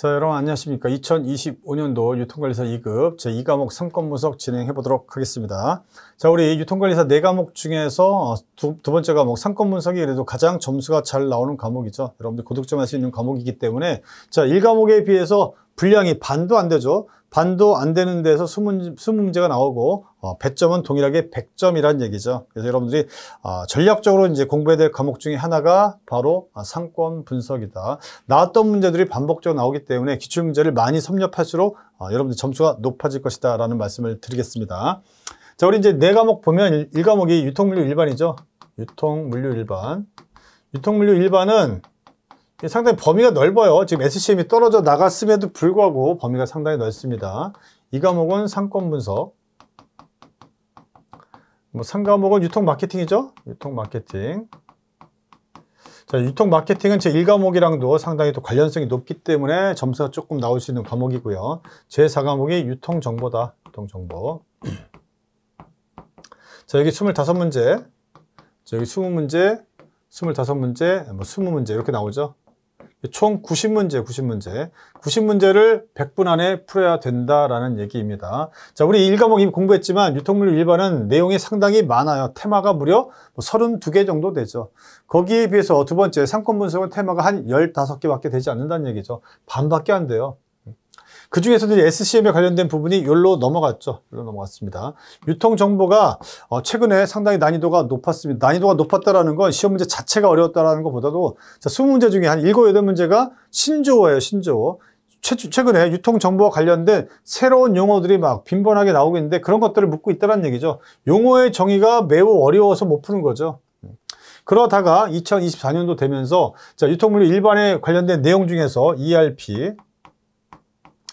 자, 여러분 안녕하십니까. 2025년도 유통관리사 2급 제2과목 3권 분석 진행해 보도록 하겠습니다. 자, 우리 유통관리사 4과목 중에서 두 번째 과목 3권 분석이 그래도 가장 점수가 잘 나오는 과목이죠. 여러분들 고득점할 수 있는 과목이기 때문에 자, 1과목에 비해서 분량이 반도 안 되죠. 반도 안 되는 데서 20문제가 나오고 배점은 동일하게 100점이란 얘기죠. 그래서 여러분들이 전략적으로 이제 공부해야 될 과목 중에 하나가 바로 상권 분석이다. 나왔던 문제들이 반복적으로 나오기 때문에 기출문제를 많이 섭렵할수록 여러분들 점수가 높아질 것이다 라는 말씀을 드리겠습니다. 자, 우리 이제 4과목 보면 1과목이 유통물류 일반이죠. 유통물류 일반. 유통물류 일반은 상당히 범위가 넓어요. 지금 SCM이 떨어져 나갔음에도 불구하고 범위가 상당히 넓습니다. 이 과목은 상권 분석. 3과목은 유통 마케팅이죠. 유통 마케팅. 자, 유통 마케팅은 제 1과목이랑도 상당히 또 관련성이 높기 때문에 점수가 조금 나올 수 있는 과목이고요. 제 4과목이 유통 정보다. 유통 정보. 자, 여기 25문제. 자, 여기 20문제, 25문제, 20문제 이렇게 나오죠. 총 90문제, 90문제를 100분 안에 풀어야 된다라는 얘기입니다. 자, 우리 1과목 이미 공부했지만 유통물류 일반은 내용이 상당히 많아요. 테마가 무려 32개 정도 되죠. 거기에 비해서 두 번째 상권 분석은 테마가 한 15개밖에 되지 않는다는 얘기죠. 반밖에 안 돼요. 그 중에서도 SCM에 관련된 부분이 여기로 넘어갔죠. 여기로 넘어갔습니다. 유통 정보가 최근에 상당히 난이도가 높았습니다. 난이도가 높았다라는 건 시험 문제 자체가 어려웠다라는 것보다도 자, 20문제 중에 한 7, 8문제가 신조어예요. 신조어. 최근에 유통 정보와 관련된 새로운 용어들이 막 빈번하게 나오고 있는데 그런 것들을 묻고 있다는 얘기죠. 용어의 정의가 매우 어려워서 못 푸는 거죠. 그러다가 2024년도 되면서 자, 유통물류 일반에 관련된 내용 중에서 ERP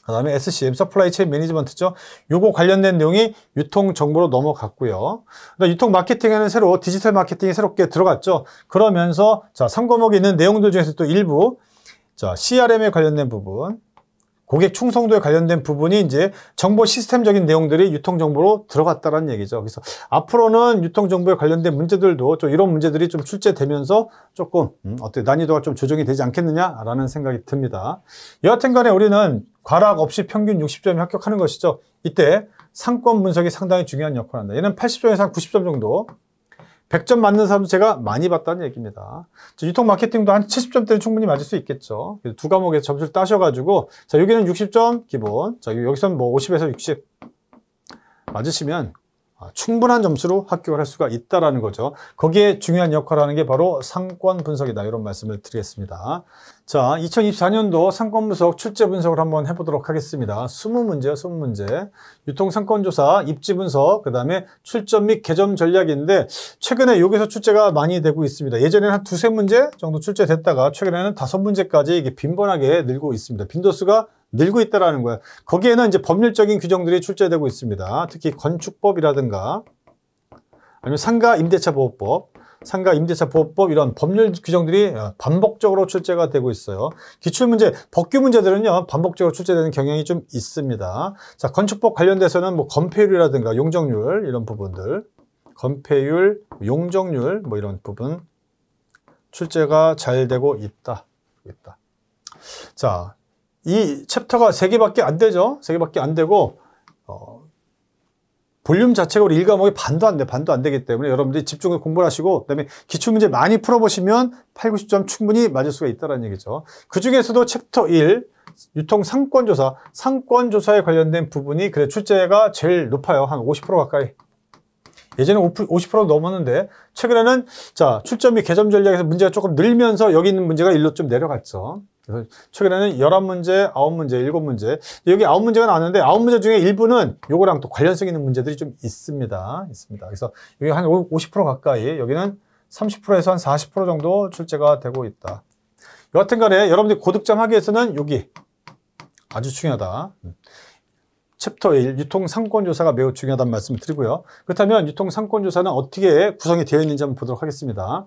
그 다음에 SCM, 서플라이 체인 매니지먼트죠. 요거 관련된 내용이 유통 정보로 넘어갔고요. 유통 마케팅에는 새로 디지털 마케팅이 새롭게 들어갔죠. 그러면서 자, 3과목에 있는 내용들 중에서 또 일부 자, CRM에 관련된 부분, 고객 충성도에 관련된 부분이 이제 정보 시스템적인 내용들이 유통 정보로 들어갔다는 얘기죠. 그래서 앞으로는 유통 정보에 관련된 문제들도 좀 이런 문제들이 좀 출제되면서 조금 어떻게 난이도가 좀 조정이 되지 않겠느냐라는 생각이 듭니다. 여하튼 간에 우리는 과락 없이 평균 60점이 합격하는 것이죠. 이때 상권 분석이 상당히 중요한 역할을 한다. 얘는 80점에서 한 90점 정도. 100점 맞는 사람도 제가 많이 봤다는 얘기입니다. 유통 마케팅도 한 70점대는 충분히 맞을 수 있겠죠. 두 과목에서 점수를 따셔가지고, 자, 여기는 60점 기본. 자, 여기서는 뭐 50에서 60 맞으시면 충분한 점수로 합격을 할 수가 있다라는 거죠. 거기에 중요한 역할을 하는 게 바로 상권 분석이다. 이런 말씀을 드리겠습니다. 자, 2024년도 상권 분석 출제 분석을 한번 해보도록 하겠습니다. 20문제요, 20문제. 유통 상권 조사, 입지 분석, 그 다음에 출점 및 개점 전략인데 최근에 여기서 출제가 많이 되고 있습니다. 예전에는 한 2~3문제 정도 출제됐다가 최근에는 5문제까지 이게 빈번하게 늘고 있습니다. 빈도수가 늘고 있다라는 거예요. 거기에는 이제 법률적인 규정들이 출제되고 있습니다. 특히 건축법이라든가 아니면 상가 임대차 보호법, 상가 임대차 보호법 이런 법률 규정들이 반복적으로 출제가 되고 있어요. 기출문제, 법규 문제들은요 반복적으로 출제되는 경향이 좀 있습니다. 자, 건축법 관련돼서는 뭐 건폐율이라든가 용적률 이런 부분들, 건폐율, 용적률 뭐 이런 부분 출제가 잘 되고 있다. 자, 이 챕터가 3개밖에 안 되죠. 3개밖에 안 되고 볼륨 자체가 우리 1과목이 반도 안 되기 때문에 여러분들이 집중해서 공부를 하시고 그다음에 기출문제 많이 풀어보시면 8, 90점 충분히 맞을 수가 있다는 얘기죠. 그 중에서도 챕터 1 유통 상권조사, 상권조사에 관련된 부분이 그래 출제가 제일 높아요. 한 50% 가까이. 예전에 50% 넘었는데 최근에는 자, 출점 및 개점 전략에서 문제가 조금 늘면서 여기 있는 문제가 일로 좀 내려갔죠. 그래서 최근에는 11문제, 9문제, 7문제. 여기 9문제가 나왔는데 9문제 중에 일부는 요거랑 또 관련성 있는 문제들이 좀 있습니다. 그래서 여기 한 50% 가까이, 여기는 30%에서 한 40% 정도 출제가 되고 있다. 여하튼 간에 여러분들이 고득점 하기 위해서는 여기 아주 중요하다. 챕터 1 유통 상권 조사가 매우 중요하다는 말씀을 드리고요. 그렇다면 유통 상권 조사는 어떻게 구성이 되어 있는지 한번 보도록 하겠습니다.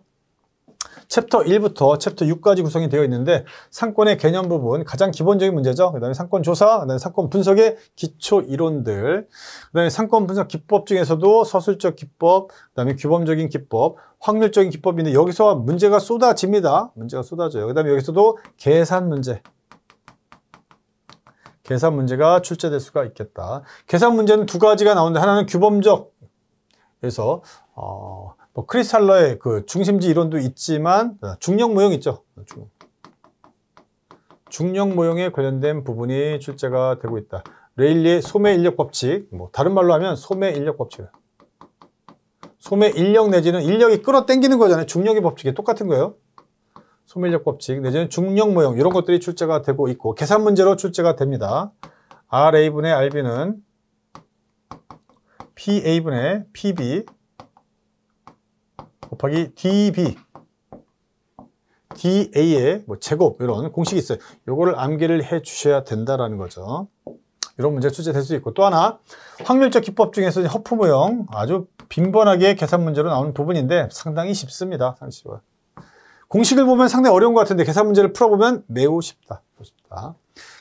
챕터 1부터 챕터 6까지 구성이 되어 있는데 상권의 개념 부분 가장 기본적인 문제죠. 그 다음에 상권 조사, 그 다음에 상권 분석의 기초 이론들, 그 다음에 상권 분석 기법 중에서도 서술적 기법, 그 다음에 규범적인 기법, 확률적인 기법인데 여기서 문제가 쏟아집니다. 문제가 쏟아져요. 그 다음에 여기서도 계산 문제, 계산 문제가 출제될 수가 있겠다. 계산 문제는 두 가지가 나오는데 하나는 규범적, 그래서 뭐 크리스탈러의 그 중심지 이론도 있지만 중력 모형 있죠. 중력 모형에 관련된 부분이 출제가 되고 있다. 레일리의 소매 인력 법칙, 뭐 다른 말로 하면 소매 인력 법칙. 소매 인력 내지는 인력이 끌어당기는 거잖아요. 중력의 법칙이 똑같은 거예요. 소매 인력 법칙 내지는 중력 모형 이런 것들이 출제가 되고 있고 계산 문제로 출제가 됩니다. RA분의 RB는 PA분의 PB 곱하기 DB DA의 뭐 제곱 이런 공식이 있어요. 요거를 암기를 해 주셔야 된다라는 거죠. 이런 문제 출제될 수 있고 또 하나 확률적 기법 중에서 허프 모형 아주 빈번하게 계산 문제로 나오는 부분인데 상당히 쉽습니다. 상당히 쉬워요. 공식을 보면 상당히 어려운 것 같은데 계산 문제를 풀어보면 매우 쉽다.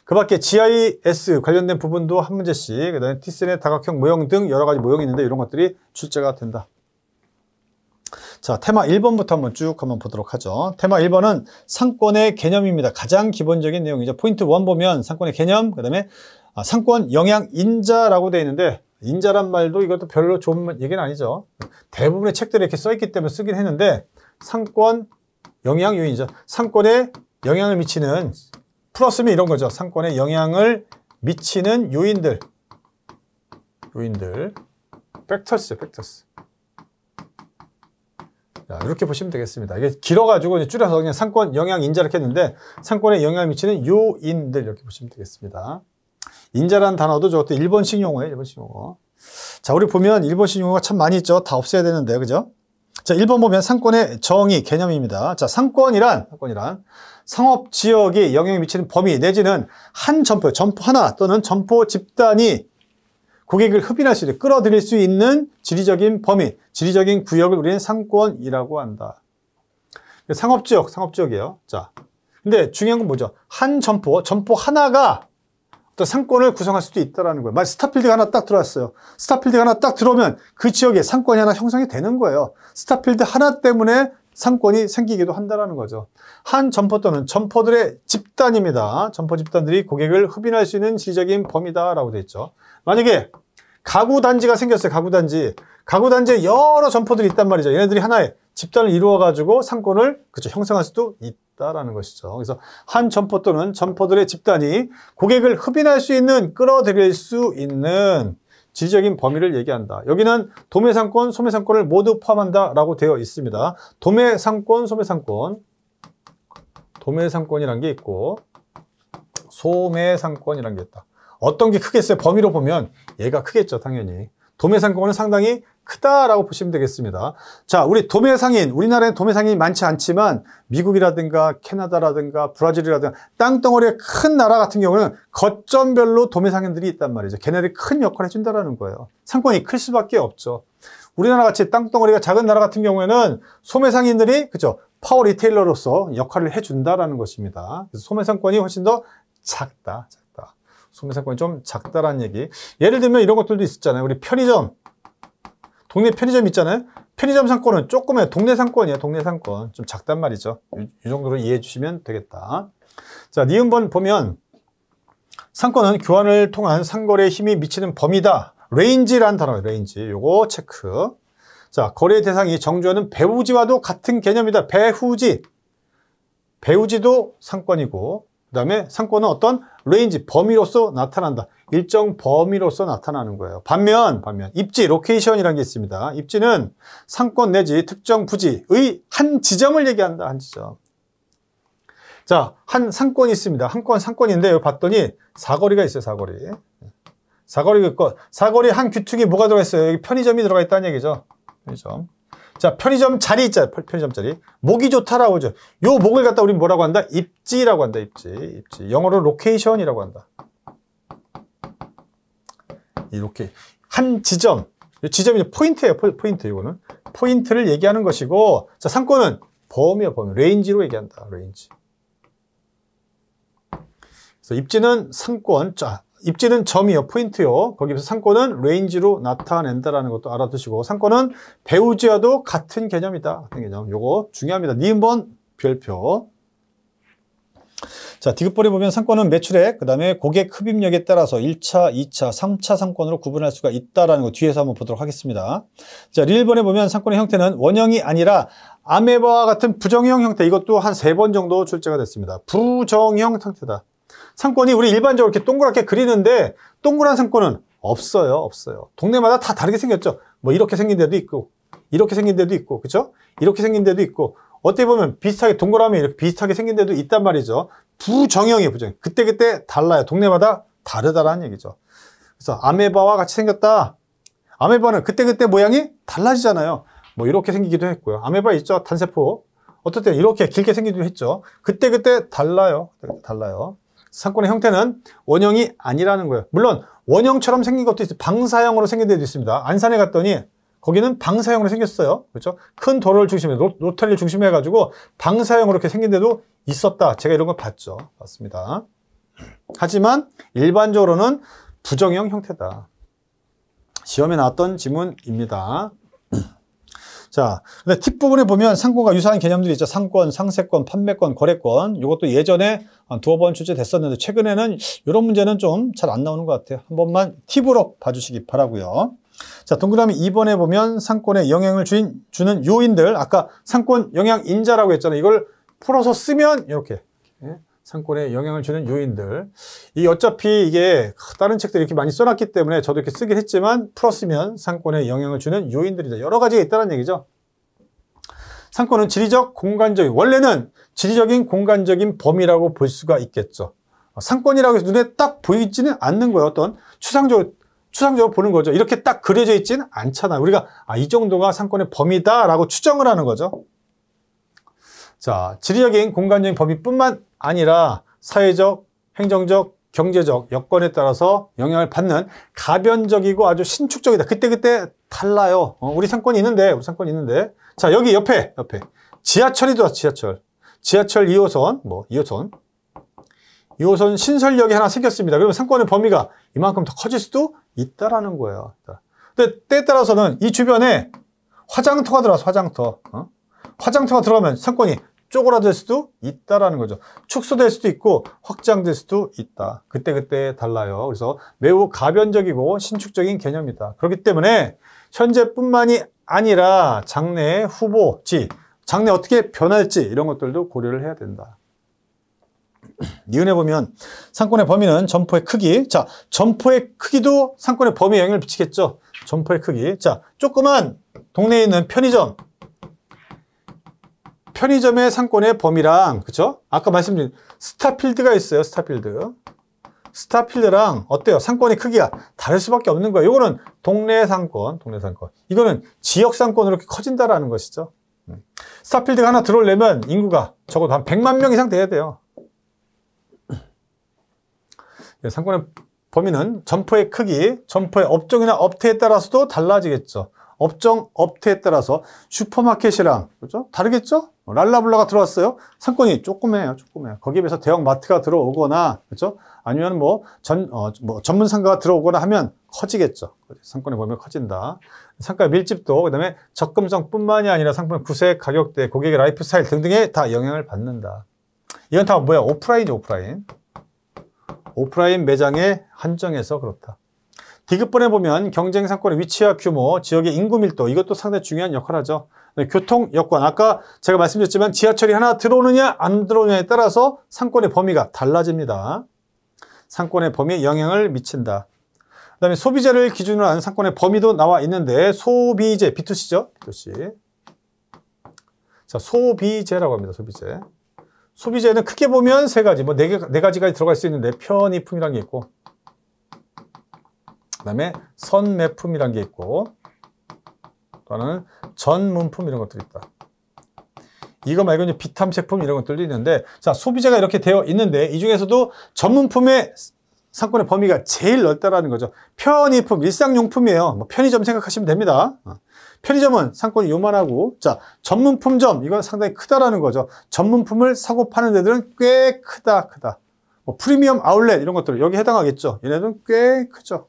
그 밖에 GIS 관련된 부분도 한 문제씩 그 다음에 티슨의 다각형 모형 등 여러 가지 모형이 있는데 이런 것들이 출제가 된다. 자, 테마 1번부터 한번 쭉 한번 보도록 하죠. 테마 1번은 상권의 개념입니다. 가장 기본적인 내용이죠. 포인트 1 보면 상권의 개념, 그 다음에 상권 영향 인자라고 되어 있는데 인자란 말도 이것도 별로 좋은 얘기는 아니죠. 대부분의 책들에 이렇게 써있기 때문에 쓰긴 했는데 상권 영향 요인이죠. 상권에 영향을 미치는 플러스면 이런 거죠. 상권에 영향을 미치는 요인들 팩터스 자, 이렇게 보시면 되겠습니다. 이게 길어가지고 이제 줄여서 그냥 상권 영향 인자 이렇게 했는데 상권에 영향을 미치는 요인들 이렇게 보시면 되겠습니다. 인자라는 단어도 저것도 일본식 용어예요. 일본식 용어. 자, 우리 보면 일본식 용어가 참 많이 있죠. 다 없애야 되는데, 그죠? 자, 1번 보면 상권의 정의 개념입니다. 자, 상권이란 상업지역이 영향을 미치는 범위 내지는 한 점포 하나 또는 점포 집단이 고객을 흡인할 수 있는, 끌어들일 수 있는 지리적인 범위, 지리적인 구역을 우리는 상권이라고 한다. 상업지역이에요. 자, 근데 중요한 건 뭐죠? 한 점포 하나가 어떤 상권을 구성할 수도 있다는 거예요. 만약 스타필드가 하나 딱 들어왔어요. 스타필드가 하나 딱 들어오면 그 지역에 상권이 하나 형성이 되는 거예요. 스타필드 하나 때문에 상권이 생기기도 한다는 거죠. 한 점포 또는 점포들의 집단입니다. 점포 집단들이 고객을 흡인할 수 있는 지리적인 범위다라고 되어 있죠. 만약에 가구단지가 생겼어요. 가구단지에 여러 점포들이 있단 말이죠. 얘네들이 하나의 집단을 이루어가지고 상권을 형성할 수도 있다라는 것이죠. 그래서 한 점포 또는 점포들의 집단이 고객을 흡인할 수 있는, 끌어들일 수 있는 지리적인 범위를 얘기한다. 여기는 도매상권, 소매상권을 모두 포함한다라고 되어 있습니다. 도매상권, 도매상권이란 게 있고 소매상권이란 게 있다. 어떤 게 크겠어요? 범위로 보면 얘가 크겠죠, 당연히. 도매상권은 상당히 크다라고 보시면 되겠습니다. 자, 우리 도매상인, 우리나라에 도매상인이 많지 않지만 미국이라든가 캐나다라든가 브라질이라든가 땅덩어리가 큰 나라 같은 경우는 거점별로 도매상인들이 있단 말이죠. 걔네들이 큰 역할을 해준다는 거예요. 상권이 클 수밖에 없죠. 우리나라 같이 땅덩어리가 작은 나라 같은 경우에는 소매상인들이 파워 리테일러로서 역할을 해준다라는 것입니다. 그래서 소매상권이 훨씬 더 작다. 소매상권이 좀 작다라는 얘기. 예를 들면 이런 것들도 있었잖아요. 우리 편의점, 동네 편의점 있잖아요. 편의점 상권은 조금의 동네 상권이에요. 동네 상권. 좀 작단 말이죠. 이 정도로 이해해 주시면 되겠다. 자, 니은번 보면 상권은 교환을 통한 상거래에 힘이 미치는 범위다. 레인지라는 단어예요. 레인지. 요거 체크. 자, 거래 대상이 정주하는 배후지와도 같은 개념이다. 배후지도 상권이고 그 다음에 상권은 어떤 레인지, 범위로서 나타난다. 일정 범위로서 나타나는 거예요. 반면 입지, 로케이션이라는 게 있습니다. 입지는 상권 내지 특정 부지의 한 지점을 얘기한다. 한 지점. 자, 한 상권이 있습니다. 상권인데 여기 봤더니 사거리가 있어요. 사거리 한 귀퉁이 뭐가 들어가 있어요? 여기 편의점이 들어가 있다는 얘기죠. 편의점. 자, 편의점 자리 있잖아요. 편의점 자리. 목이 좋다라고 하죠. 요 목을 갖다 우리 뭐라고 한다? 입지라고 한다. 입지. 영어로 로케이션이라고 한다. 이렇게 한 지점. 지점이 포인트예요. 포인트. 이거는 포인트를 얘기하는 것이고, 자, 상권은 범위야, 범위. 레인지로 얘기한다. 레인지. 그래서 입지는 상권. 자, 입지는 점이요, 포인트요. 거기서 상권은 레인지로 나타낸다라는 것도 알아두시고, 상권은 배후지와도 같은 개념이다. 같은 개념. 요거 중요합니다. 니은번 별표. 자, 디귿번에 보면 상권은 매출액, 그 다음에 고객 흡입력에 따라서 1차, 2차, 3차 상권으로 구분할 수가 있다라는 거 뒤에서 한번 보도록 하겠습니다. 자, 릴번에 보면 상권의 형태는 원형이 아니라 아메바와 같은 부정형 형태, 이것도 한 3번 정도 출제가 됐습니다. 부정형 형태다. 상권이 우리 일반적으로 이렇게 동그랗게 그리는데 동그란 상권은 없어요. 없어요. 동네마다 다 다르게 생겼죠. 뭐 이렇게 생긴 데도 있고, 이렇게 생긴 데도 있고, 그죠? 이렇게 생긴 데도 있고, 어떻게 보면 비슷하게 동그라미 이렇게 비슷하게 생긴 데도 있단 말이죠. 부정형이에요, 부정. 그때그때 달라요. 동네마다 다르다라는 얘기죠. 그래서 아메바와 같이 생겼다. 아메바는 그때그때 모양이 달라지잖아요. 뭐 이렇게 생기기도 했고요. 아메바 있죠? 단세포. 어떨 때 이렇게 길게 생기기도 했죠. 그때그때 달라요. 달라요. 상권의 형태는 원형이 아니라는 거예요. 물론 원형처럼 생긴 것도 있어요. 방사형으로 생긴 데도 있습니다. 안산에 갔더니 거기는 방사형으로 생겼어요. 그렇죠? 큰 도로를 중심에, 로터리를 중심에 해가지고 방사형으로 이렇게 생긴 데도 있었다. 제가 이런 걸 봤죠. 봤습니다. 하지만 일반적으로는 부정형 형태다. 시험에 나왔던 지문입니다. 자, 근데 팁 부분에 보면 상권과 유사한 개념들이 있죠. 상권, 상세권, 판매권, 거래권. 이것도 예전에 두어 번 출제됐었는데 최근에는 이런 문제는 좀 잘 안 나오는 것 같아요. 한 번만 팁으로 봐주시기 바라고요. 자, 동그라미 2번에 보면 상권에 영향을 주는 요인들. 아까 상권 영향 인자라고 했잖아요. 이걸 풀어서 쓰면 이렇게. 상권에 영향을 주는 요인들. 이 어차피 이게 다른 책들이 이렇게 많이 써놨기 때문에 저도 이렇게 쓰긴 했지만 풀었으면 상권에 영향을 주는 요인들이다. 여러 가지가 있다는 얘기죠. 상권은 지리적, 공간적인, 원래는 지리적인, 공간적인 범위라고 볼 수가 있겠죠. 상권이라고 해서 눈에 딱 보이지는 않는 거예요. 어떤 추상적으로 보는 거죠. 이렇게 딱 그려져 있지는 않잖아요. 우리가 이 정도가 상권의 범위다라고 추정을 하는 거죠. 자, 지리적인, 공간적인 범위뿐만 아니라 사회적, 행정적, 경제적 여건에 따라서 영향을 받는 가변적이고 아주 신축적이다. 그때그때 달라요. 우리 상권이 있는데, 자, 여기 옆에 지하철이 들어왔어, 지하철 2호선, 2호선 신설역이 하나 생겼습니다. 그러면 상권의 범위가 이만큼 더 커질 수도 있다라는 거예요. 근데 때에 따라서는 이 주변에 화장터가 들어와서 화장터가 들어가면 상권이 쪼그라들 수도 있다라는 거죠. 축소될 수도 있고 확장될 수도 있다. 그때그때 달라요. 그래서 매우 가변적이고 신축적인 개념이다. 그렇기 때문에 현재뿐만이 아니라 장래 후보지, 장래 어떻게 변할지 이런 것들도 고려를 해야 된다. 니은에 보면 상권의 범위는 점포의 크기. 자, 점포의 크기도 상권의 범위에 영향을 미치겠죠. 점포의 크기. 자, 조그만 동네에 있는 편의점의 상권의 범위랑, 그쵸? 아까 말씀드린 스타필드가 있어요. 스타필드랑 어때요? 상권의 크기가 다를 수밖에 없는 거예요. 이거는 동네 상권. 이거는 지역 상권으로 이렇게 커진다라는 것이죠. 스타필드가 하나 들어오려면 인구가 적어도 한 100만 명 이상 돼야 돼요. 상권의 범위는 점포의 크기, 점포의 업종이나 업태에 따라서도 달라지겠죠. 업종, 업태에 따라서 슈퍼마켓이랑, 그렇죠? 다르겠죠? 랄라블라가 들어왔어요. 상권이 조그매요. 거기에 비해서 대형 마트가 들어오거나, 그렇죠? 아니면 전문 상가가 들어오거나 하면 커지겠죠. 상권의 범위가 커진다. 상가의 밀집도, 그 다음에 접근성뿐만이 아니라 상품의 구색, 가격대, 고객의 라이프 스타일 등등에 다 영향을 받는다. 이건 다 뭐야? 오프라인이죠, 오프라인 매장에 한정해서 그렇다. 디귿번에 보면 경쟁 상권의 위치와 규모, 지역의 인구 밀도, 이것도 상당히 중요한 역할을 하죠. 교통 여건, 아까 제가 말씀드렸지만 지하철이 하나 들어오느냐 안 들어오느냐에 따라서 상권의 범위가 달라집니다. 상권의 범위에 영향을 미친다. 그 다음에 소비재를 기준으로 하는 상권의 범위도 나와 있는데, 소비재, B2C죠? B2C. 자, 소비재라고 합니다. 소비재는 크게 보면 세 가지, 네 가지까지 들어갈 수 있는데, 편의품이라는 게 있고, 그 다음에 선매품이라는 게 있고, 또 하나는 전문품 이런 것들이 있다. 이거 말고 이제 비탐색품 이런 것들도 있는데, 자, 소비재가 이렇게 되어 있는데, 이 중에서도 전문품의 상권의 범위가 제일 넓다라는 거죠. 편의품, 일상용품이에요. 편의점 생각하시면 됩니다. 편의점은 상권이 요만하고, 자, 전문품점, 이건 상당히 크다라는 거죠. 전문품을 사고 파는 데들은 꽤 크다. 프리미엄 아울렛 이런 것들 여기 해당하겠죠. 얘네들은 꽤 크죠.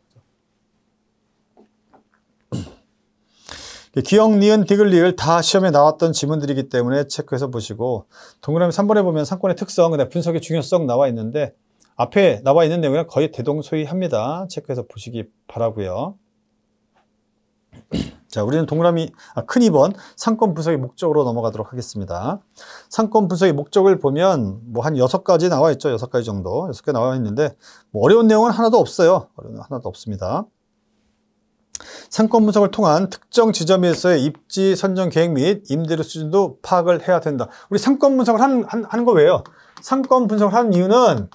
기역, 니은, 디귿, 리을 다 시험에 나왔던 지문들이기 때문에 체크해서 보시고, 동그라미 3번에 보면 상권의 특성, 그다음에 분석의 중요성 나와 있는데 앞에 나와 있는 내용이랑 거의 대동소이합니다. 체크해서 보시기 바라고요. 자, 우리는 동그라미 큰 2번 상권 분석의 목적으로 넘어가도록 하겠습니다. 상권 분석의 목적을 보면 뭐 한 6가지 나와 있죠. 6가지 정도. 6개 나와 있는데 뭐 어려운 내용은 하나도 없어요. 어려운 내용 하나도 없습니다. 상권 분석을 통한 특정 지점에서의 입지 선정 계획 및 임대료 수준도 파악을 해야 된다. 우리 상권 분석을 하는 거 왜요? 상권 분석을 하는 이유는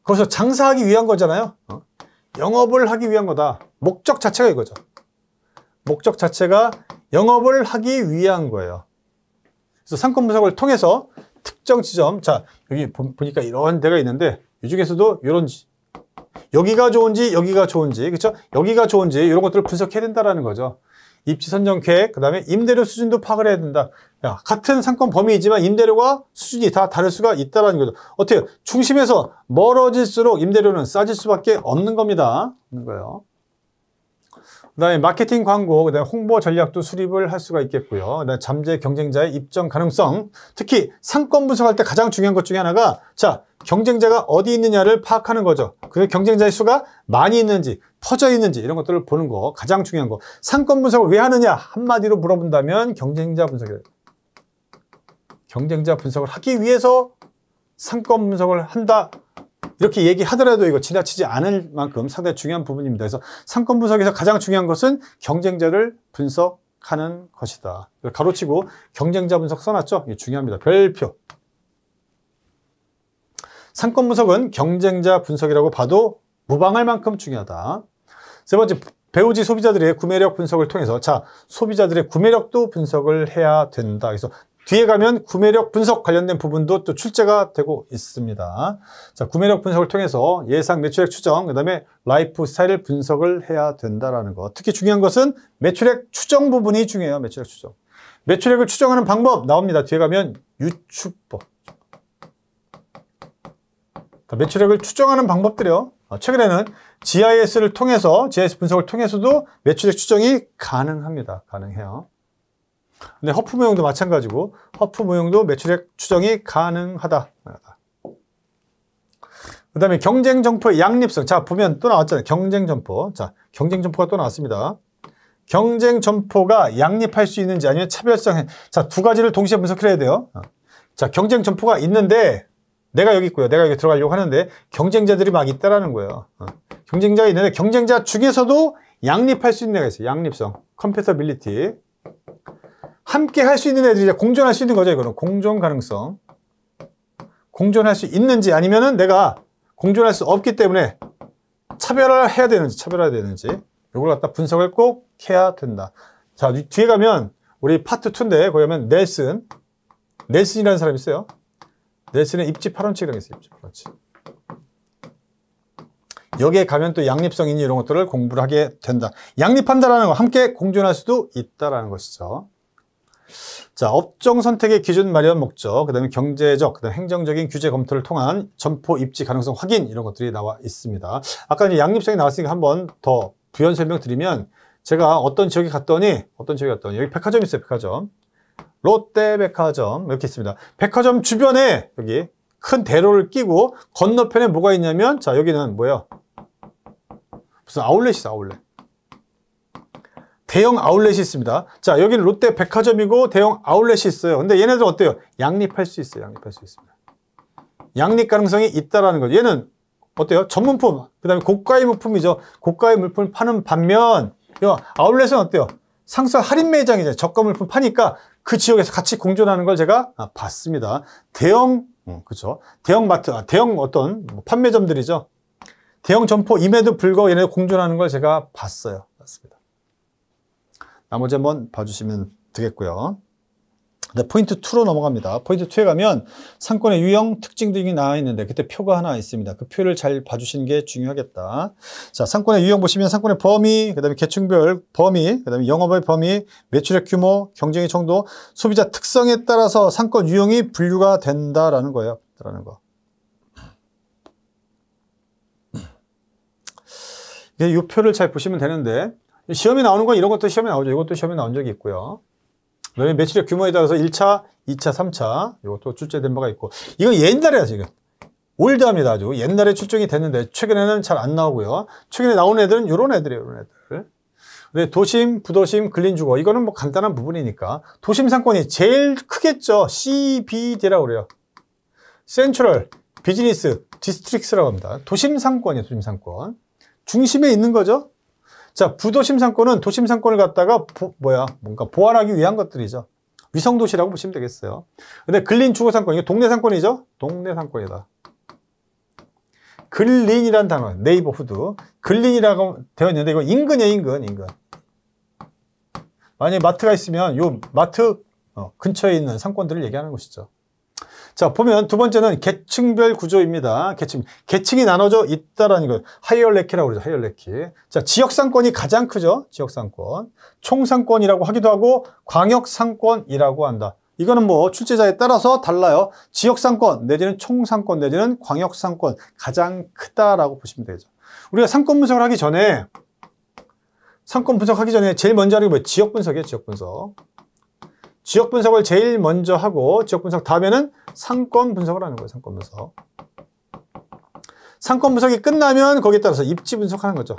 거기서 장사하기 위한 거잖아요. 영업을 하기 위한 거다. 목적 자체가 이거죠. 목적 자체가 영업을 하기 위한 거예요. 그래서 상권 분석을 통해서 특정 지점, 자, 여기 보니까 이런 데가 있는데 이 중에서도 이런 여기가 좋은지 여기가 좋은지, 그렇죠? 여기가 좋은지 이런 것들을 분석해야 된다라는 거죠. 입지 선정 계획, 그 다음에 임대료 수준도 파악을 해야 된다. 야, 같은 상권 범위이지만 임대료가 수준이 다 다를 수가 있다라는 거죠. 어때요? 중심에서 멀어질수록 임대료는 싸질 수밖에 없는 겁니다. 없는 거예요. 그 다음에 마케팅 광고, 그 다음에 홍보 전략도 수립을 할 수가 있겠고요. 그 다음에 잠재 경쟁자의 입점 가능성, 특히 상권 분석할 때 가장 중요한 것 중에 하나가, 자, 경쟁자가 어디 있느냐를 파악하는 거죠. 그 경쟁자의 수가 많이 있는지, 퍼져 있는지 이런 것들을 보는 거 가장 중요한 거. 상권 분석을 왜 하느냐? 한마디로 물어본다면 경쟁자 분석이에요. 경쟁자 분석을 하기 위해서 상권 분석을 한다. 이렇게 얘기하더라도 이거 지나치지 않을 만큼 상당히 중요한 부분입니다. 그래서 상권 분석에서 가장 중요한 것은 경쟁자를 분석하는 것이다. 가로치고 경쟁자 분석 써놨죠? 이게 중요합니다. 별표. 상권 분석은 경쟁자 분석이라고 봐도 무방할 만큼 중요하다. 세 번째, 배우지 소비자들의 구매력 분석을 통해서, 자, 소비자들의 구매력도 분석을 해야 된다. 그래서 뒤에 가면 구매력 분석 관련된 부분도 또 출제가 되고 있습니다. 자, 구매력 분석을 통해서 예상 매출액 추정, 그 다음에 라이프 스타일 분석을 해야 된다라는 거. 특히 중요한 것은 매출액 추정 부분이 중요해요. 매출액 추정. 매출액을 추정하는 방법 나옵니다. 뒤에 가면 유추법. 매출액을 추정하는 방법들이요. 최근에는 GIS를 통해서, GIS 분석을 통해서도 매출액 추정이 가능합니다. 가능해요. 근데 허프 모형도 마찬가지고, 허프 모형도 매출액 추정이 가능하다. 그 다음에 경쟁 점포의 양립성. 자, 보면 또 나왔잖아요. 경쟁 점포. 자, 경쟁 점포가 또 나왔습니다. 경쟁 점포가 양립할 수 있는지 아니면 차별성. 자, 두 가지를 동시에 분석을 해야 돼요. 자, 경쟁 점포가 있는데, 내가 여기 있고요. 내가 여기 들어가려고 하는데 경쟁자들이 막 있다라는 거예요. 경쟁자가 있는데 경쟁자 중에서도 양립할 수 있는 애가 있어요. 양립성, 컴패터빌리티. 함께 할 수 있는 애들이 이제 공존할 수 있는 거죠. 이거는 공존 가능성. 공존할 수 있는지 아니면은 내가 공존할 수 없기 때문에 차별화를 해야 되는지, 차별화해야 되는지 이걸 갖다 분석을 꼭 해야 된다. 자, 뒤에 가면 우리 파트 2인데 거기 가면 넬슨이라는 사람이 있어요. 넬슨의 입지 8원칙이라는 게 있어요. 입지 8원칙. 여기에 가면 또 양립성이니 이런 것들을 공부를 하게 된다. 양립한다라는 거, 함께 공존할 수도 있다라는 것이죠. 자, 업종 선택의 기준 마련 목적, 그 다음에 경제적, 그 다음에 행정적인 규제 검토를 통한 점포 입지 가능성 확인 이런 것들이 나와 있습니다. 아까 이제 양립성이 나왔으니까 한번 더 부연 설명 드리면, 제가 어떤 지역에 갔더니 여기 백화점 있어요. 백화점. 롯데백화점 이렇게 있습니다. 백화점 주변에 여기 큰 대로를 끼고 건너편에 뭐가 있냐면, 자, 여기는 뭐예요? 무슨 아울렛이 있어. 아울렛. 대형 아울렛이 있습니다. 자, 여기는 롯데백화점이고 대형 아울렛이 있어요. 근데 얘네들 어때요? 양립할 수 있어요. 양립할 수 있습니다. 양립 가능성이 있다라는 거죠. 얘는 어때요? 전문품, 그 다음에 고가의 물품이죠. 고가의 물품을 파는 반면 이 아울렛은 어때요? 상설 할인 매장이잖아요. 저가 물품 파니까 그 지역에서 같이 공존하는 걸 제가 봤습니다. 대형, 그죠? 대형 마트, 대형 어떤 판매점들이죠. 대형 점포임에도 불구하고 얘네 공존하는 걸 제가 봤어요. 봤습니다. 나머지 한번 봐주시면 되겠고요. 네, 포인트 2로 넘어갑니다. 포인트 2에 가면 상권의 유형, 특징 등이 나와 있는데 그때 표가 하나 있습니다. 그 표를 잘 봐주시는 게 중요하겠다. 자, 상권의 유형 보시면 상권의 범위, 그 다음에 계층별 범위, 그 다음에 영업의 범위, 매출액 규모, 경쟁의 정도, 소비자 특성에 따라서 상권 유형이 분류가 된다라는 거예요. 라는 거. 이 표를 잘 보시면 되는데, 시험에 나오는 건 이런 것도 시험에 나오죠. 이것도 시험에 나온 적이 있고요. 그다음에 매출액 규모에 따라서 1차, 2차, 3차 이것도 출제된 바가 있고 이건 옛날이야 지금. 올드합니다. 아주 옛날에 출정이 됐는데 최근에는 잘 안 나오고요. 최근에 나오는 애들은 이런 애들이에요. 이런 애들. 근데 도심, 부도심, 근린주거 이거는 뭐 간단한 부분이니까 도심 상권이 제일 크겠죠. CBD라고 그래요. 센트럴 비즈니스 디스트릭트라고 합니다. 도심 상권이에요. 도심 상권. 중심에 있는 거죠. 자, 부도심 상권은 도심 상권을 갖다가 뭔가 보완하기 위한 것들이죠. 위성도시라고 보시면 되겠어요. 근데 근린주거 상권, 이게 동네 상권이죠. 동네 상권이다. 근린이라는 단어, 네이버후드. 근린이라고 되어 있는데 이거 인근이에요, 인근. 만약에 마트가 있으면 요 마트 근처에 있는 상권들을 얘기하는 것이죠. 자, 보면 두 번째는 계층별 구조입니다. 계층이 나눠져 있다라는 거. 하이얼레키라고 그러죠. 하이얼레키. 자, 지역상권이 가장 크죠. 지역상권. 총상권이라고 하기도 하고 광역상권이라고 한다. 이거는 뭐 출제자에 따라서 달라요. 지역상권 내지는 총상권 내지는 광역상권 가장 크다라고 보시면 되죠. 우리가 상권 분석을 하기 전에 제일 먼저 하는 게 뭐예요? 지역 분석이에요. 지역 분석. 지역 분석을 제일 먼저 하고 지역 분석 다음에는 상권 분석을 하는 거예요. 상권 분석. 상권 분석이 끝나면 거기에 따라서 입지 분석하는 거죠.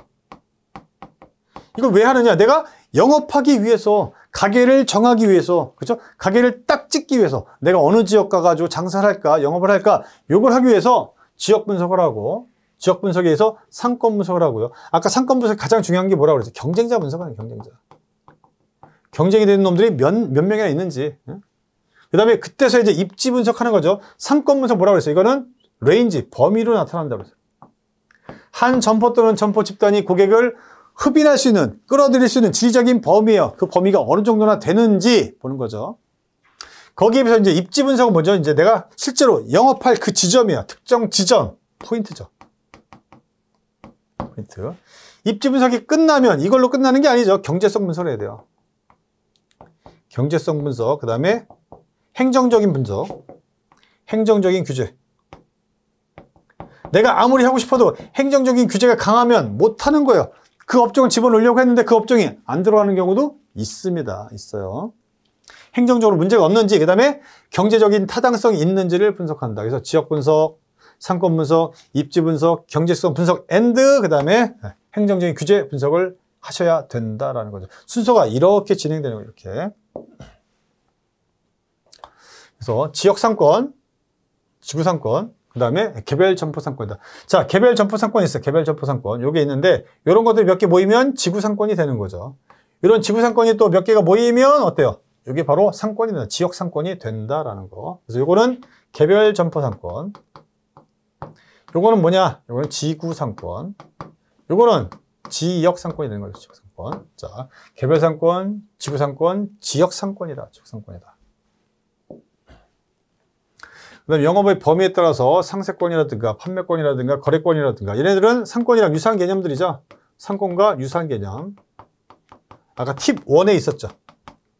이걸 왜 하느냐? 내가 영업하기 위해서, 가게를 정하기 위해서, 그렇죠? 가게를 딱 찍기 위해서 내가 어느 지역 가가지고 장사를 할까, 영업을 할까, 요걸 하기 위해서 지역 분석을 하고 지역 분석에 의해서 상권 분석을 하고요. 아까 상권 분석 가장 중요한 게 뭐라고 그랬어요? 경쟁자 분석하는 경쟁자. 경쟁이 되는 놈들이 몇 명이나 있는지. 그 다음에 그때서 이제 입지 분석하는 거죠. 상권 분석 뭐라고 그랬어요? 이거는 레인지, 범위로 나타난다고 그랬어요. 한 점포 또는 점포 집단이 고객을 흡인할 수 있는, 끌어들일 수 있는 지리적인 범위예요. 그 범위가 어느 정도나 되는지 보는 거죠. 거기에 비해서 이제 입지 분석은 뭐죠? 이제 내가 실제로 영업할 그 지점이야. 특정 지점. 포인트죠. 포인트. 입지 분석이 끝나면 이걸로 끝나는 게 아니죠. 경제성 분석을 해야 돼요. 경제성 분석, 그 다음에 행정적인 분석, 행정적인 규제. 내가 아무리 하고 싶어도 행정적인 규제가 강하면 못하는 거예요. 그 업종을 집어넣으려고 했는데 그 업종이 안 들어가는 경우도 있습니다. 있어요. 행정적으로 문제가 없는지, 그 다음에 경제적인 타당성이 있는지를 분석한다. 그래서 지역 분석, 상권 분석, 입지 분석, 경제성 분석, 그 다음에 행정적인 규제 분석을 하셔야 된다라는 거죠. 순서가 이렇게 진행되는 거예요. 이렇게. 그래서 지역 상권, 지구 상권, 그 다음에 개별 점포 상권이다. 자, 개별 점포 상권이 있어요. 개별 점포 상권. 요게 있는데, 요런 것들이 몇 개 모이면 지구 상권이 되는 거죠. 이런 지구 상권이 또 몇 개가 모이면 어때요? 요게 바로 상권이 된다. 지역 상권이 된다라는 거. 그래서 요거는 개별 점포 상권. 요거는 뭐냐? 요거는 지구 상권. 요거는 지역 상권이 되는 거죠. 지역 상권. 자, 개별 상권, 지구 상권, 지역 상권이다. 지역 상권이다. 그 다음에 영업의 범위에 따라서 상세권이라든가 판매권이라든가 거래권이라든가 얘네들은 상권이랑 유사한 개념들이죠. 상권과 유사한 개념. 아까 팁 1에 있었죠.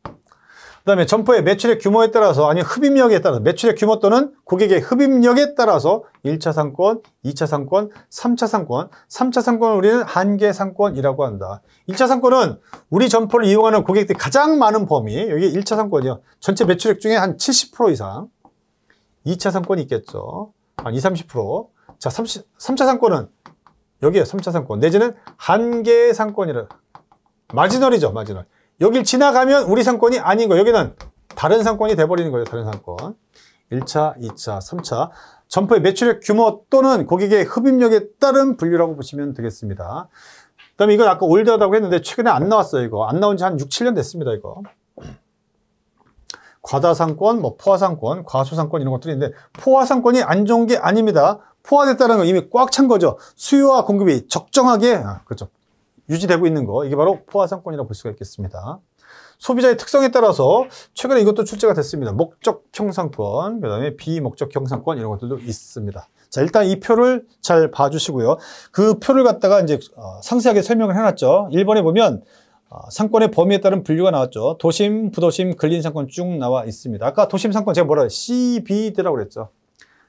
그 다음에 점포의 매출액 규모에 따라서, 아니 흡입력에 따라서, 매출액 규모 또는 고객의 흡입력에 따라서 1차 상권, 2차 상권, 3차 상권, 3차 상권을 우리는 한계 상권이라고 한다. 1차 상권은 우리 점포를 이용하는 고객들이 가장 많은 범위, 여기 1차 상권이요. 전체 매출액 중에 한 70% 이상. 2차 상권이 있겠죠. 한 20, 30%. 자, 3차 상권은 여기에요. 3차 상권. 내지는 한계 상권이라. 마지널이죠. 마지널. 여길 지나가면 우리 상권이 아닌 거. 여기는 다른 상권이 돼버리는 거예요. 다른 상권. 1차, 2차, 3차. 점포의 매출액 규모 또는 고객의 흡입력에 따른 분류라고 보시면 되겠습니다. 그 다음에 이건 아까 올드하다고 했는데 최근에 안 나왔어요. 이거. 안 나온 지 한 6, 7년 됐습니다. 이거. 과다상권, 뭐 포화상권, 과소상권 이런 것들이 있는데 포화상권이 안 좋은 게 아닙니다. 포화됐다는 건 이미 꽉 찬 거죠. 수요와 공급이 적정하게 그렇죠. 유지되고 있는 거. 이게 바로 포화상권이라고 볼 수가 있겠습니다. 소비자의 특성에 따라서 최근에 이것도 출제가 됐습니다. 목적형 상권, 그 다음에 비목적형 상권 이런 것들도 있습니다. 자, 일단 이 표를 잘 봐주시고요. 그 표를 갖다가 이제 상세하게 설명을 해놨죠. 1번에 보면 상권의 범위에 따른 분류가 나왔죠. 도심, 부도심, 근린상권 쭉 나와 있습니다. 아까 도심 상권 제가 뭐라 해요? CBD라고 그랬죠.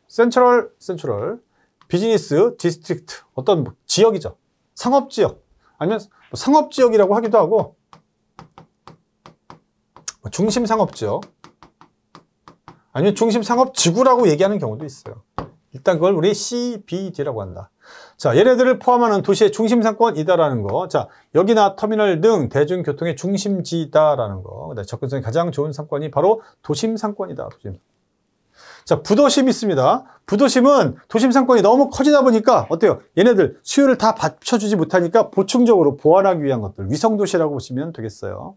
센트럴, 비즈니스, 디스트릭트. 어떤 지역이죠. 상업지역. 아니면 상업지역이라고 하기도 하고 중심상업지역 아니면 중심상업지구라고 얘기하는 경우도 있어요. 일단 그걸 우리 CBD라고 한다. 자, 얘네들을 포함하는 도시의 중심상권이다라는 거. 자, 여기나 터미널 등 대중교통의 중심지다라는 거. 접근성이 가장 좋은 상권이 바로 도심상권이다. 도심. 자, 부도심 있습니다. 부도심은 도심상권이 너무 커지다 보니까 어때요? 얘네들 수요를 다 받쳐주지 못하니까 보충적으로 보완하기 위한 것들. 위성도시라고 보시면 되겠어요.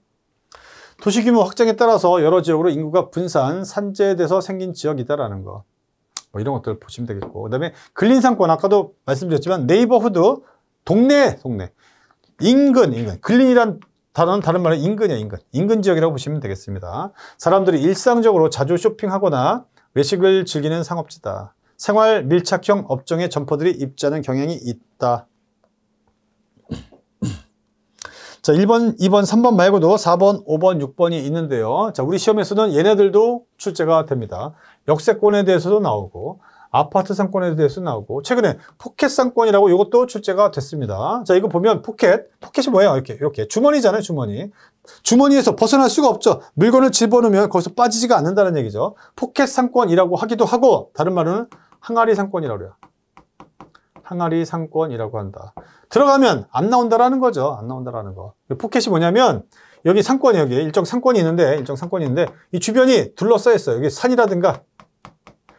도시규모 확장에 따라서 여러 지역으로 인구가 분산, 산재돼서 생긴 지역이다라는 거. 뭐 이런 것들 보시면 되겠고. 그 다음에 근린상권, 아까도 말씀드렸지만 네이버후드, 동네. 인근. 근린이란 단어는 다른 말은 인근이야, 인근. 인근 지역이라고 보시면 되겠습니다. 사람들이 일상적으로 자주 쇼핑하거나 외식을 즐기는 상업지다. 생활 밀착형 업종의 점포들이 입주하는 경향이 있다. 자, 1번, 2번, 3번 말고도 4번, 5번, 6번이 있는데요. 자, 우리 시험에서는 얘네들도 출제가 됩니다. 역세권에 대해서도 나오고, 아파트 상권에 대해서 나오고, 최근에 포켓 상권이라고 이것도 출제가 됐습니다. 자, 이거 보면 포켓이 뭐예요? 이렇게. 주머니잖아요, 주머니. 주머니에서 벗어날 수가 없죠. 물건을 집어넣으면 거기서 빠지지가 않는다는 얘기죠. 포켓 상권이라고 하기도 하고, 다른 말로는 항아리 상권이라고 그래요. 항아리 상권이라고 한다. 들어가면 안 나온다라는 거죠. 안 나온다라는 거. 포켓이 뭐냐면 여기 상권이 일정 상권이 있는데 이 주변이 둘러싸여 있어요. 여기 산이라든가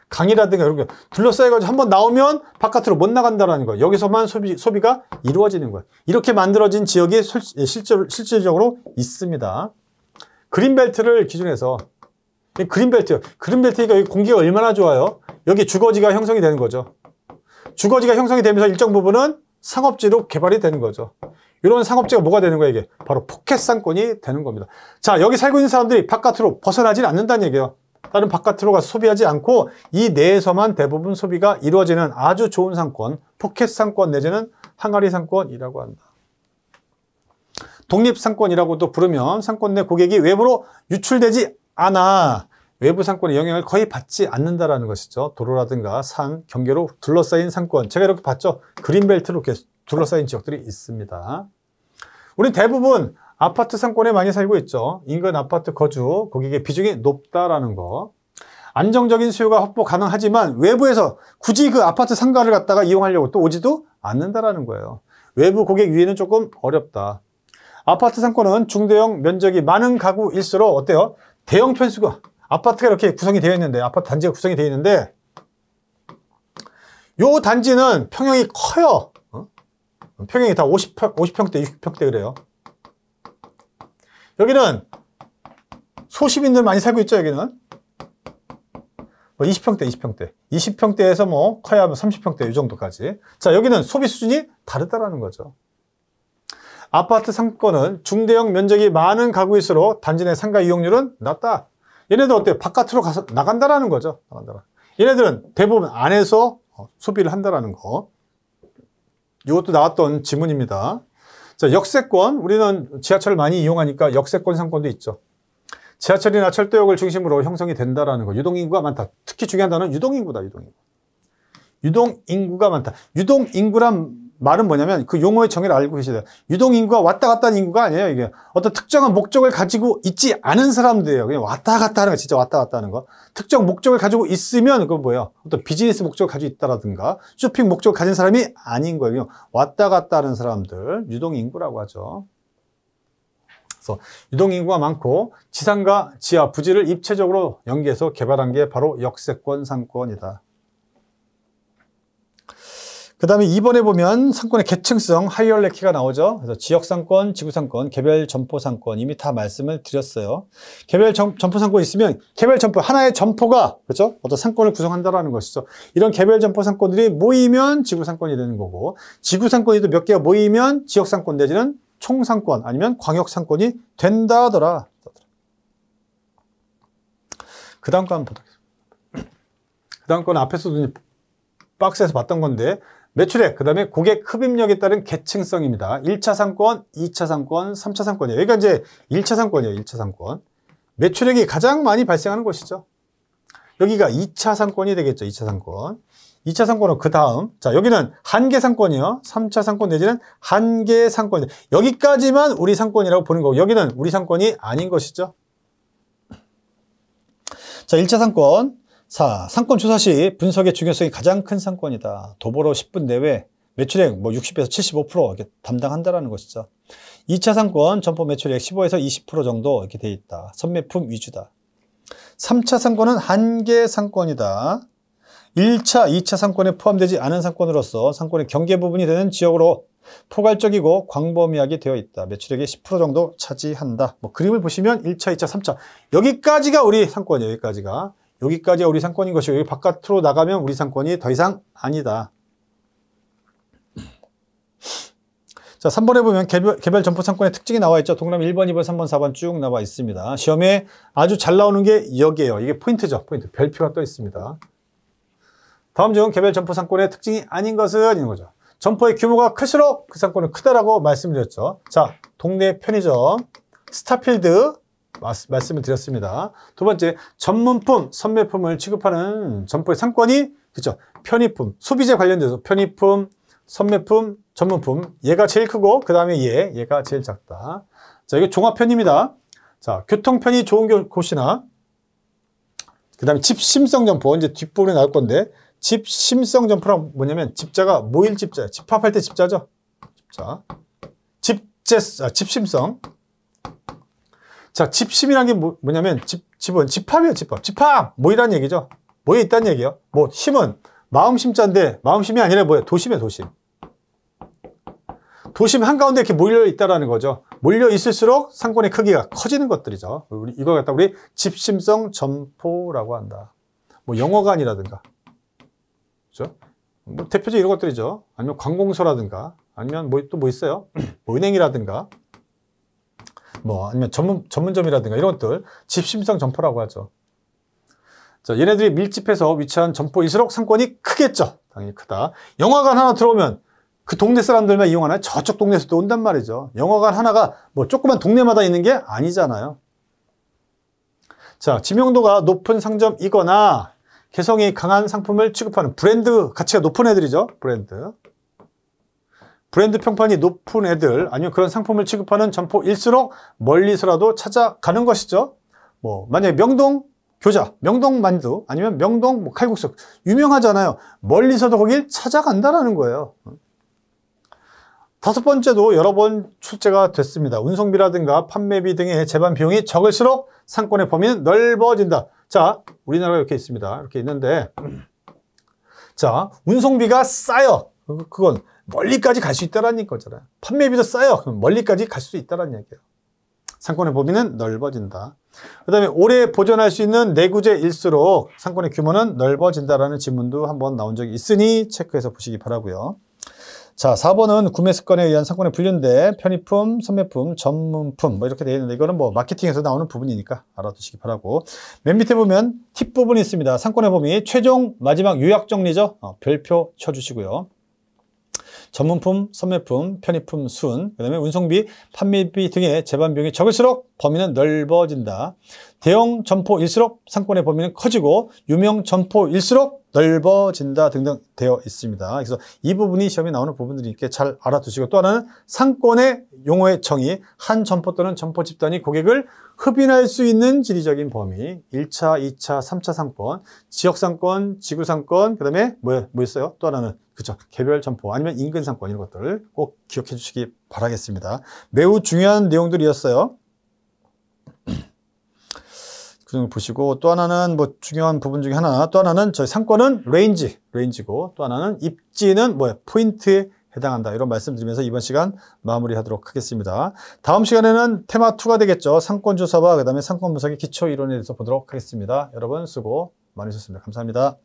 강이라든가 이런 게 둘러싸여가지고 한번 나오면 바깥으로 못 나간다라는 거예요. 여기서만 소비가 이루어지는 거예요. 이렇게 만들어진 지역이 실질적으로 있습니다. 그린벨트를 기준해서 그린벨트가 여기 공기가 얼마나 좋아요. 여기 주거지가 형성이 되는 거죠. 주거지가 형성이 되면서 일정 부분은 상업지로 개발이 되는 거죠. 이런 상업지가 뭐가 되는 거예요, 이게? 바로 포켓 상권이 되는 겁니다. 자, 여기 살고 있는 사람들이 바깥으로 벗어나질 않는다는 얘기예요. 다른 바깥으로 가서 소비하지 않고 이 내에서만 대부분 소비가 이루어지는 아주 좋은 상권, 포켓 상권 내지는 항아리 상권이라고 한다. 독립상권이라고도 부르면 상권 내 고객이 외부로 유출되지 않아 외부 상권의 영향을 거의 받지 않는다라는 것이죠. 도로라든가 산, 경계로 둘러싸인 상권. 제가 이렇게 봤죠. 그린벨트로 이렇게 둘러싸인 지역들이 있습니다. 우리 대부분 아파트 상권에 많이 살고 있죠. 인근 아파트 거주, 고객의 비중이 높다라는 거. 안정적인 수요가 확보 가능하지만 외부에서 굳이 그 아파트 상가를 갖다가 이용하려고 또 오지도 않는다라는 거예요. 외부 고객 위에는 조금 어렵다. 아파트 상권은 중대형 면적이 많은 가구일수록 어때요? 대형 편수가 아파트가 이렇게 구성이 되어 있는데, 아파트 단지가 구성이 되어 있는데, 요 단지는 평형이 커요. 평형이 다 50평대, 60평대 그래요. 여기는 소시민들 많이 살고 있죠, 여기는. 20평대. 20평대에서 뭐, 커야 30평대 이 정도까지. 자, 여기는 소비 수준이 다르다라는 거죠. 아파트 상권은 중대형 면적이 많은 가구일수록 단지 내 상가 이용률은 낮다. 얘네들 어때요? 바깥으로 가서 나간다라는 거죠. 얘네들은 대부분 안에서 소비를 한다라는 거. 이것도 나왔던 지문입니다. 자, 역세권. 우리는 지하철을 많이 이용하니까 역세권 상권도 있죠. 지하철이나 철도역을 중심으로 형성이 된다라는 거. 유동인구가 많다. 특히 중요한 단어는 유동인구다. 유동인구가 많다. 유동인구란 말은 뭐냐면 그 용어의 정의를 알고 계셔야 돼요. 유동인구가 왔다 갔다 하는 인구가 아니에요. 이게 어떤 특정한 목적을 가지고 있지 않은 사람들이에요. 그냥 왔다 갔다 하는 거, 진짜 왔다 갔다 하는 거. 특정 목적을 가지고 있으면 그건 뭐예요? 어떤 비즈니스 목적을 가지고 있다라든가 쇼핑 목적을 가진 사람이 아닌 거예요. 왔다 갔다 하는 사람들, 유동인구라고 하죠. 그래서 유동인구가 많고 지상과 지하, 부지를 입체적으로 연계해서 개발한 게 바로 역세권 상권이다. 그 다음에 2번에 보면 상권의 계층성, 하이얼레키가 나오죠. 그래서 지역상권, 지구상권, 개별점포상권 이미 다 말씀을 드렸어요. 개별점포상권 있으면 개별점포, 하나의 점포가 그렇죠? 어떤 상권을 구성한다라는 것이죠. 이런 개별점포상권들이 모이면 지구상권이 되는 거고 지구상권이 또 몇 개가 모이면 지역상권 내지는 총상권 아니면 광역상권이 된다 하더라. 그 다음 거 한번 보도록 하겠습니다. 그 다음 거는 앞에서도 박스에서 봤던 건데 매출액, 그 다음에 고객 흡입력에 따른 계층성입니다. 1차 상권, 2차 상권, 3차 상권이에요. 여기가 이제 1차 상권이에요. 1차 상권. 매출액이 가장 많이 발생하는 곳이죠. 여기가 2차 상권이 되겠죠. 2차 상권. 2차 상권은 그 다음. 자, 여기는 한계 상권이요. 3차 상권 내지는 한계 상권. 여기까지만 우리 상권이라고 보는 거고, 여기는 우리 상권이 아닌 것이죠. 자, 1차 상권. 4. 상권 조사 시 분석의 중요성이 가장 큰 상권이다. 도보로 10분 내외 매출액 뭐 60에서 75% 이렇게 담당한다라는 것이죠. 2차 상권 점포 매출액 15에서 20% 정도 이렇게 돼 있다. 선매품 위주다. 3차 상권은 한계 상권이다. 1차, 2차 상권에 포함되지 않은 상권으로서 상권의 경계 부분이 되는 지역으로 포괄적이고 광범위하게 되어 있다. 매출액의 10% 정도 차지한다. 뭐 그림을 보시면 1차, 2차, 3차 여기까지가 우리 상권이에요. 여기까지가 우리 상권인 것이고, 여기 바깥으로 나가면 우리 상권이 더 이상 아니다. 자, 3번에 보면 개별 점포 상권의 특징이 나와 있죠. 동그라미 1번, 2번, 3번, 4번 쭉 나와 있습니다. 시험에 아주 잘 나오는 게 여기에요. 이게 포인트죠. 포인트. 별표가 떠 있습니다. 다음 중 개별 점포 상권의 특징이 아닌 것은 이런 거죠. 점포의 규모가 클수록 그 상권은 크다라고 말씀드렸죠. 자, 동네 편의점, 스타필드 말씀을 드렸습니다. 두 번째, 전문품, 선매품을 취급하는 점포의 상권이 그렇죠. 편의품, 소비재 관련돼서 편의품, 선매품, 전문품. 얘가 제일 크고 그 다음에 얘가 제일 작다. 자, 이게 종합편입니다. 자, 교통편이 좋은 곳이나 그 다음에 집심성 점포, 이제 뒷부분에 나올 건데, 집심성 점포란 뭐냐면 집자가 모일 집자예요. 집합할 때 집자죠. 집자. 집심성. 자, 집심이란 게 뭐냐면 집은 집합이에요. 집합 모이란 얘기죠. 모여 있다는 얘기예요. 뭐 힘은 마음심자인데 마음심이 아니라 뭐예요? 도심이에요. 도심 한가운데 이렇게 몰려 있다라는 거죠. 몰려 있을수록 상권의 크기가 커지는 것들이죠. 이거 갖다 우리 집심성 점포라고 한다. 뭐 영어관이라든가, 그렇죠? 뭐 대표적인 이런 것들이죠. 아니면 관공서라든가, 아니면 또 뭐 있어요? 뭐 은행이라든가, 뭐 아니면 전문점이라든가 이런 것들 집심성 점포라고 하죠. 자, 얘네들이 밀집해서 위치한 점포일수록 상권이 크겠죠. 당연히 크다. 영화관 하나 들어오면 그 동네 사람들만 이용하나요? 저쪽 동네에서도 온단 말이죠. 영화관 하나가 뭐 조그만 동네마다 있는 게 아니잖아요. 자, 지명도가 높은 상점이거나 개성이 강한 상품을 취급하는 브랜드 가치가 높은 애들이죠. 브랜드 평판이 높은 애들, 아니면 그런 상품을 취급하는 점포일수록 멀리서라도 찾아가는 것이죠. 뭐 만약에 명동 교자, 명동 만두, 아니면 명동 뭐 칼국수 유명하잖아요. 멀리서도 거길 찾아간다라는 거예요. 다섯 번째도 여러 번 출제가 됐습니다. 운송비라든가 판매비 등의 제반 비용이 적을수록 상권의 범위는 넓어진다. 자, 우리나라가 이렇게 있습니다. 이렇게 있는데, 자, 운송비가 싸요. 그건 멀리까지 갈 수 있다는 거잖아요. 판매비도 싸요. 그럼 멀리까지 갈 수 있다는 얘기예요. 상권의 범위는 넓어진다. 그 다음에 오래 보존할 수 있는 내구재일수록 상권의 규모는 넓어진다라는 지문도 한번 나온 적이 있으니 체크해서 보시기 바라고요. 자, 4번은 구매 습관에 의한 상권의 분류인데 편의품, 선매품, 전문품 뭐 이렇게 되어 있는데, 이거는 뭐 마케팅에서 나오는 부분이니까 알아두시기 바라고. 맨 밑에 보면 팁 부분이 있습니다. 상권의 범위 최종 마지막 요약 정리죠. 별표 쳐주시고요. 전문품, 선매품, 편의품 순, 그 다음에 운송비, 판매비 등의 제반 비용이 적을수록 범위는 넓어진다. 대형 점포일수록 상권의 범위는 커지고 유명 점포일수록 넓어진다 등등 되어 있습니다. 그래서 이 부분이 시험에 나오는 부분들이니까 잘 알아두시고, 또 하나는 상권의 용어의 정의, 한 점포 또는 점포 집단이 고객을 흡인할 수 있는 지리적인 범위, 1차, 2차, 3차 상권, 지역상권, 지구상권, 그 다음에 뭐 있어요? 또 하나는 그렇죠, 개별 점포 아니면 인근 상권, 이런 것들을 꼭 기억해 주시기 바라겠습니다. 매우 중요한 내용들이었어요. 그 정도 보시고, 또 하나는 뭐 중요한 부분 중에 하나, 또 하나는 저희 상권은 레인지고, 또 하나는 입지는 포인트에 해당한다. 이런 말씀 드리면서 이번 시간 마무리하도록 하겠습니다. 다음 시간에는 테마 2가 되겠죠. 상권조사와 그 다음에 상권 분석의 기초 이론에 대해서 보도록 하겠습니다. 여러분 수고 많으셨습니다. 감사합니다.